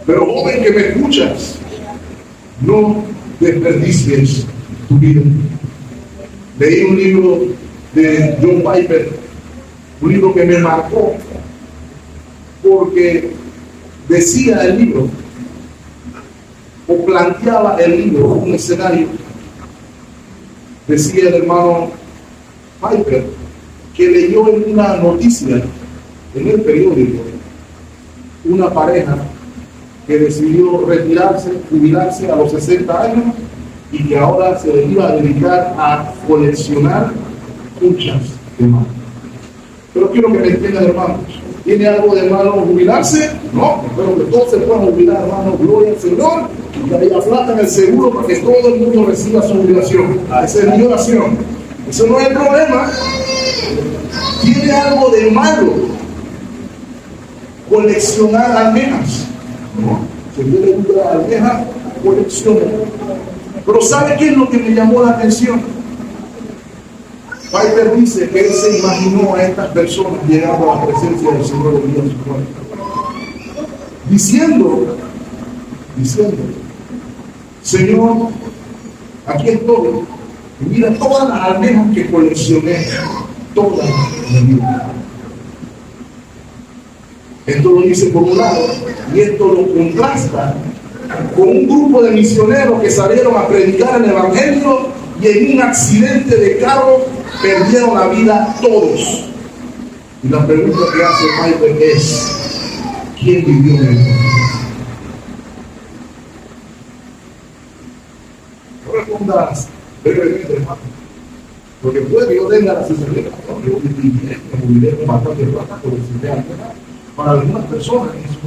Pero joven que me escuchas, no desperdicies tu vida. Leí un libro de John Piper, un libro que me marcó, porque decía el libro, o planteaba el libro un escenario. Decía el hermano Piper que leyó en una noticia, en el periódico, una pareja que decidió retirarse, jubilarse a los 60 años y que ahora se iba a dedicar a coleccionar conchas de mar. Pero quiero que me entiendan, hermanos, ¿tiene algo de malo jubilarse? No, espero que todos se puedan jubilar, hermanos, gloria al Señor, y que haya plata en el seguro para que todo el mundo reciba su jubilación. Esa es mi oración. Eso no es el problema. ¿Tiene algo de malo coleccionar almejas? No, si a usted le gusta la almeja, colecciona. Pero ¿sabe qué es lo que me llamó la atención? Piper dice que él se imaginó a estas personas llegando a la presencia del Señor el día de su muerte, diciendo, Señor, aquí estoy, y mira todas las almejas que coleccioné, toda mi vida. Esto lo dice por un lado, y esto lo contrasta con un grupo de misioneros que salieron a predicar el Evangelio y en un accidente de carro perdieron la vida todos. Y la pregunta que hace Piper es: ¿quién vivió en esto? No respondas brevemente, hermano, porque puede que yo tenga la sensación, yo me jubilé con bastante plata por el sistema. Para algunas personas eso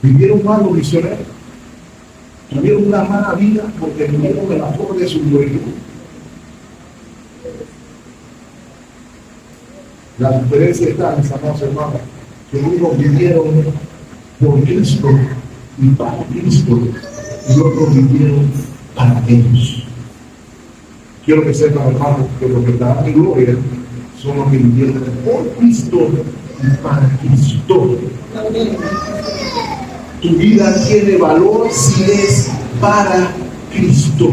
vivieron mal los misioneros, tuvieron una mala vida porque vivieron en la flor de su juventud. La diferencia está, mis amados hermanos, que unos vivieron por Cristo y para Cristo, y otros vivieron para ellos. Quiero que sepan, hermanos, que los que estarán en gloria son los que vivieron por Cristo y para Cristo. Tu vida tiene valor si es para Cristo.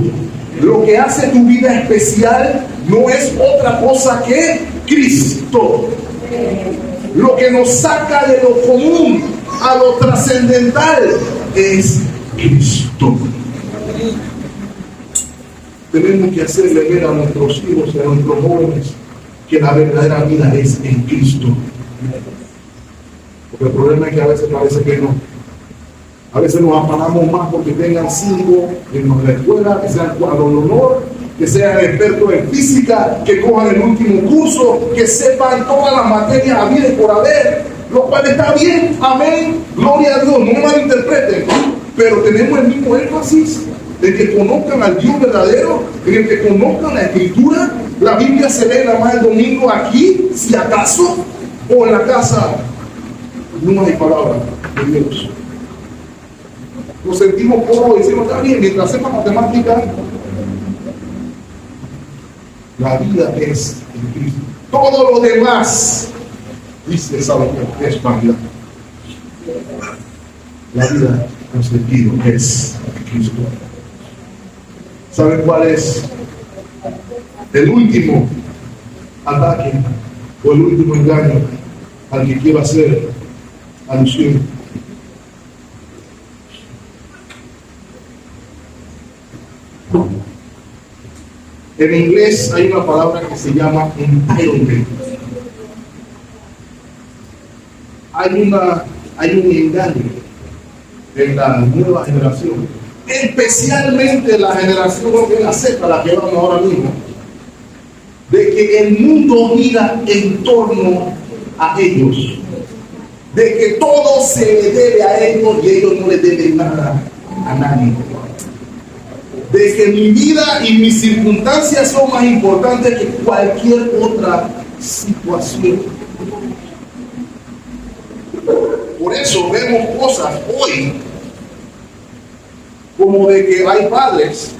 Lo que hace tu vida especial no es otra cosa que Cristo. Lo que nos saca de lo común a lo trascendental es Cristo. Tenemos que hacerle ver a nuestros hijos y a nuestros jóvenes que la verdadera vida es en Cristo. Porque el problema es que a veces parece que no. A veces nos afanamos más porque tengan 5 en la escuela, que sean cuadros de honor, que sean expertos en física, que cojan el último curso, que sepan todas las materias a vida y por haber, lo cual está bien, amén, gloria a Dios, no me malinterpreten, pero tenemos el mismo énfasis de que conozcan al Dios verdadero, de que conozcan la Escritura. La Biblia se lee nada más el domingo aquí, si acaso, o en la casa no hay palabra de Dios. Nos sentimos cómodos y decimos, está bien, mientras sepa matemática, la vida es en Cristo. Todo lo demás, dice Salomón, es vanidad. La vida con sentido es en Cristo. ¿Saben cuál es el último ataque o el último engaño al que quiero hacer alusión? En inglés hay una palabra que se llama entitlement. Hay un engaño en la nueva generación, especialmente la generación de la Z, la que vamos ahora mismo, de que el mundo gira en torno a ellos, de que todo se le debe a ellos y ellos no le deben nada a nadie, de que mi vida y mis circunstancias son más importantes que cualquier otra situación. Por eso vemos cosas hoy como de que hay padres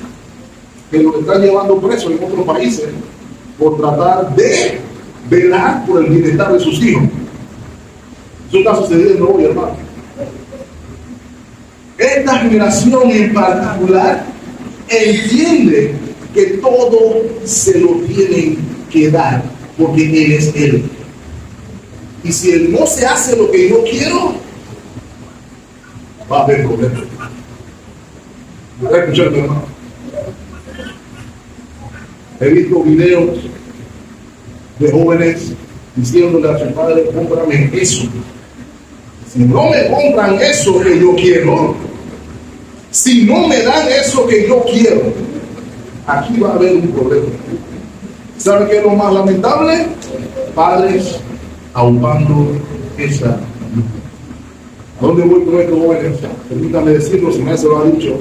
que los están llevando presos en otros países por tratar de velar por el bienestar de sus hijos. Eso está sucediendo hoy, hermano. Esta generación en particular entiende que todo se lo tienen que dar porque Él es Él. Y si Él no se hace lo que yo quiero, va a haber problemas. ¿Me está escuchando, hermano? He visto videos de jóvenes diciéndole a su padre: cómprame eso. Si no me compran eso que yo quiero, si no me dan eso que yo quiero, aquí va a haber un problema. ¿Sabe qué es lo más lamentable? Padres ahogando esa. ¿A dónde voy con estos jóvenes? Permítame decirlo, si me se lo ha dicho.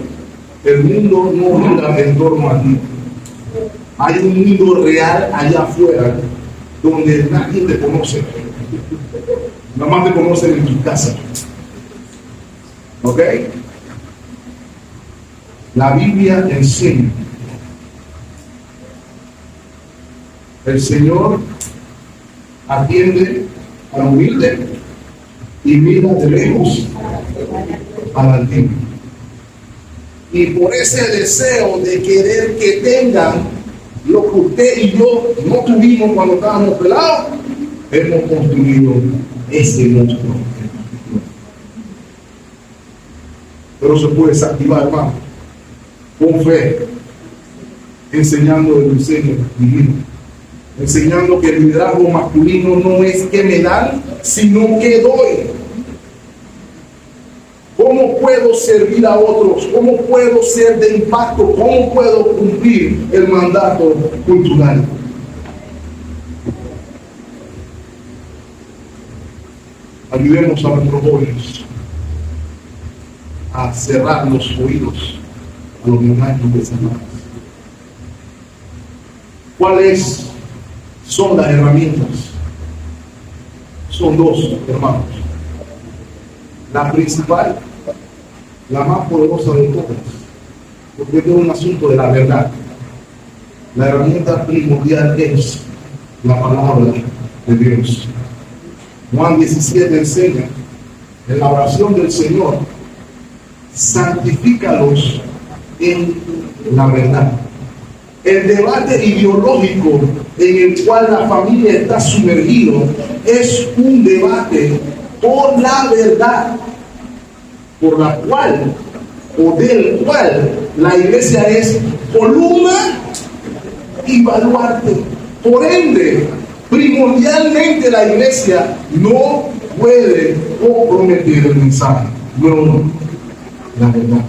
El mundo no gira en torno a ti. Hay un mundo real allá afuera donde nadie te conoce. Nada más te conocen en tu casa. ¿Ok? La Biblia enseña. El Señor atiende al humilde y mira de lejos al altivo. Y por ese deseo de querer que tengan lo que usted y yo no tuvimos cuando estábamos pelados, hemos construido ese monstruo. Pero se puede desactivar, hermano, con fe, enseñando el diseño divino, enseñando que el liderazgo masculino no es que me dan, sino que doy. ¿Cómo puedo servir a otros? ¿Cómo puedo ser de impacto? ¿Cómo puedo cumplir el mandato cultural? Ayudemos a nuestros jóvenes a cerrar los oídos a los mensajes de Satanás. ¿Cuáles son las herramientas? Son dos, hermanos. La principal, la más poderosa de todas, porque es un asunto de la verdad. La herramienta primordial es la palabra de Dios. Juan 17 enseña en la oración del Señor: santifícalos en la verdad. El debate ideológico en el cual la familia está sumergido es un debate por la verdad, por la cual o del cual la iglesia es columna y baluarte. Por ende, primordialmente la iglesia no puede comprometer el mensaje, no la verdad.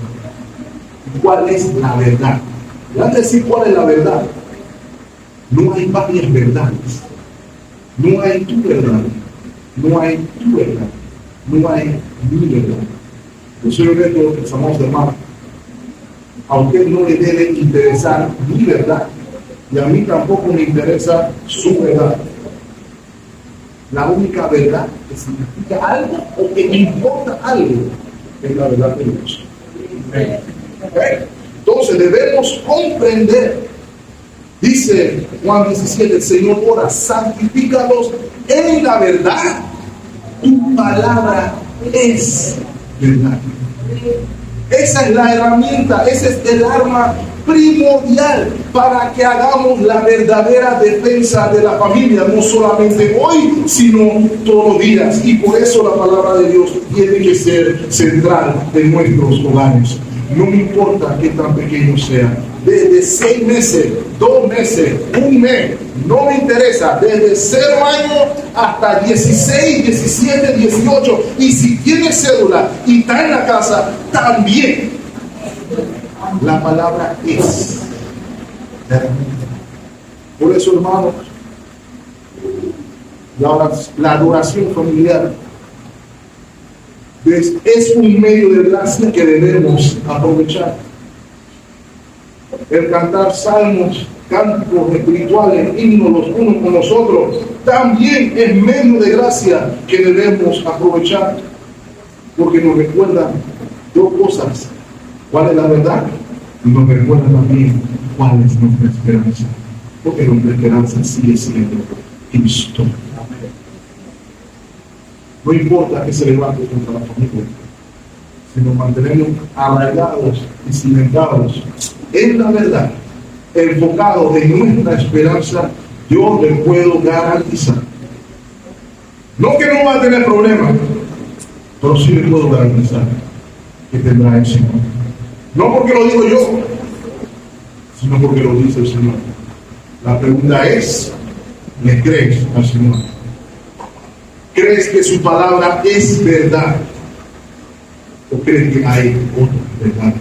¿Cuál es la verdad? Voy a decir cuál es la verdad. No hay varias verdades. No hay tu verdad. No hay tu verdad. No hay mi verdad. Yo soy honesto, mis amados hermanos. A usted no le debe interesar mi verdad. Y a mí tampoco me interesa su verdad. La única verdad que significa algo o que importa algo es la verdad de Dios. ¿Okay? Entonces debemos comprender. Dice Juan 17, el Señor ora: santifícalos en la verdad. Tu palabra es verdad. Esa es la herramienta, ese es el arma primordial para que hagamos la verdadera defensa de la familia, no solamente hoy, sino todos los días. Y por eso la palabra de Dios tiene que ser central en nuestros hogares. no me importa qué tan pequeño sea, desde 6 meses, 2 meses, 1 mes, no me interesa, desde 0 años hasta 16, 17, 18, y si tiene cédula y está en la casa, también. La palabra es. Por eso, hermanos, la adoración familiar es un medio de gracia que debemos aprovechar. El cantar salmos, cánticos espirituales, himnos los unos con los otros, también es medio de gracia que debemos aprovechar, porque nos recuerdan 2 cosas: cuál es la verdad, y nos recuerdan también cuál es nuestra esperanza, porque nuestra esperanza sigue siendo Cristo. No importa que se levante contra la familia, si nos mantenemos arraigados y cimentados en la verdad, enfocados en nuestra esperanza, yo le puedo garantizar, no que no va a tener problemas, pero sí le puedo garantizar que tendrá éxito. No porque lo digo yo, sino porque lo dice el Señor. La pregunta es: ¿le crees al Señor? ¿Crees que su palabra es verdad? ¿O crees que hay otras verdades?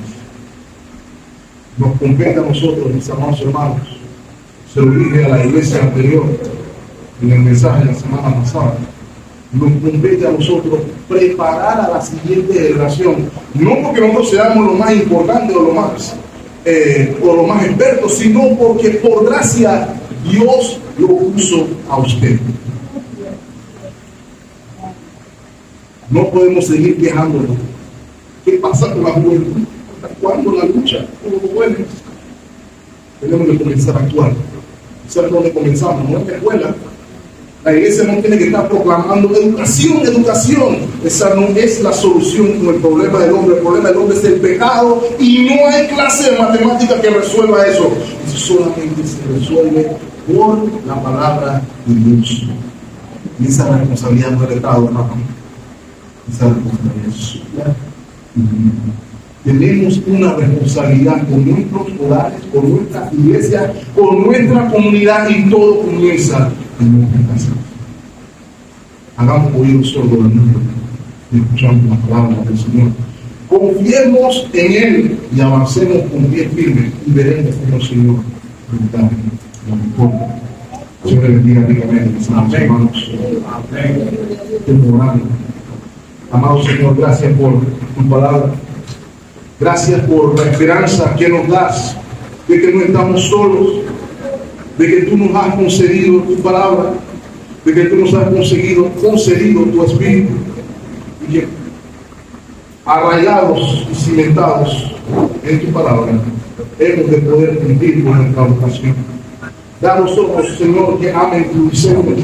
Nos compete a nosotros, mis amados hermanos. Se lo dije a la iglesia anterior, en el mensaje de la semana pasada. Nos compete a nosotros preparar a la siguiente generación. No porque nosotros seamos lo más importante o lo más expertos, sino porque por gracia Dios lo puso a usted. No podemos seguir quejándonos. ¿Qué pasa con la juventud? ¿Hasta cuándo la lucha por los jóvenes? Tenemos que comenzar a actuar. ¿Sabes dónde comenzamos? No en la escuela. La iglesia no tiene que estar proclamando educación, educación. Esa no es la solución con el problema del hombre. El problema del hombre es el pecado y no hay clase de matemática que resuelva eso. Eso solamente se resuelve por la palabra de Dios. Y esa responsabilidad no es del Estado, hermano. Esa responsabilidad es suya. Tenemos una responsabilidad con nuestros hogares, con nuestra iglesia, con nuestra comunidad, y todo comienza en nuestra casa. Hagamos oídos sordos al mundo y escuchamos la palabra del Señor. Confiemos en Él y avancemos con pie firme y veremos cómo el Señor nos da la victoria. Dios le bendiga ricamente, mis amados hermanos. Estemos orando. Amado Señor, gracias por tu palabra. Gracias por la esperanza que nos das de que no estamos solos, de que tú nos has concedido tu palabra, de que tú nos has concedido tu espíritu, y que arraigados y cimentados en tu palabra hemos de poder cumplir con nuestra vocación. Danos ojos, Señor, que amen tu diseño.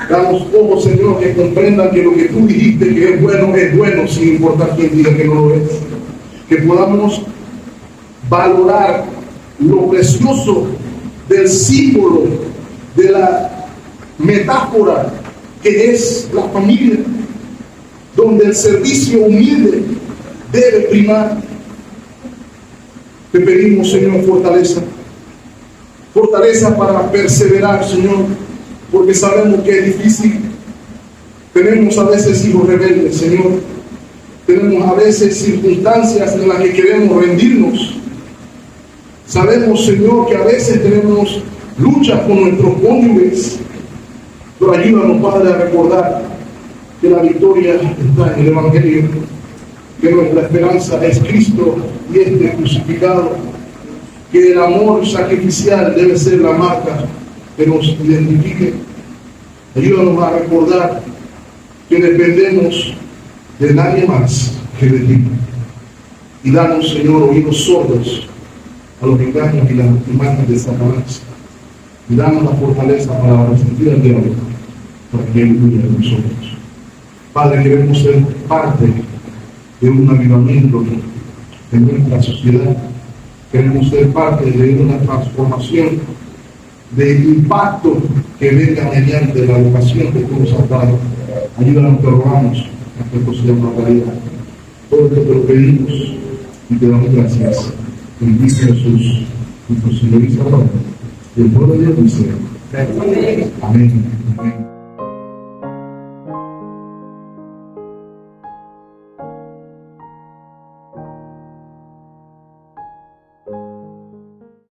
Danos ojos, Señor, que comprendan que lo que tú dijiste que es bueno, sin importar quién diga que no lo es. Que podamos valorar lo precioso del símbolo, de la metáfora que es la familia, donde el servicio humilde debe primar. Te pedimos, Señor, fortaleza para perseverar, Señor, porque sabemos que es difícil. Tenemos a veces hijos rebeldes, Señor. Tenemos a veces circunstancias en las que queremos rendirnos. Sabemos, Señor, que a veces tenemos luchas con nuestros cónyuges. Pero ayúdanos, Padre, a recordar que la victoria está en el Evangelio, que nuestra esperanza es Cristo y este crucificado, que el amor sacrificial debe ser la marca que nos identifique. Ayúdanos a recordar que dependemos de nadie más que de ti. Y danos, Señor, oídos sordos a los engaños y las imágenes de Satanás. Y danos la fortaleza para resistir al diablo, para que él huya de nosotros. Padre, queremos ser parte de un avivamiento en nuestra sociedad. Queremos ser parte de una transformación, de impacto que venga mediante la vocación que tú nos has dado. Ayúdanos, te rogamos, a que esto sea una realidad. Todo esto te lo pedimos y te damos gracias. En Cristo Jesús, nuestro Señor y Salvador. Y el pueblo de Dios dice, amén. Amén.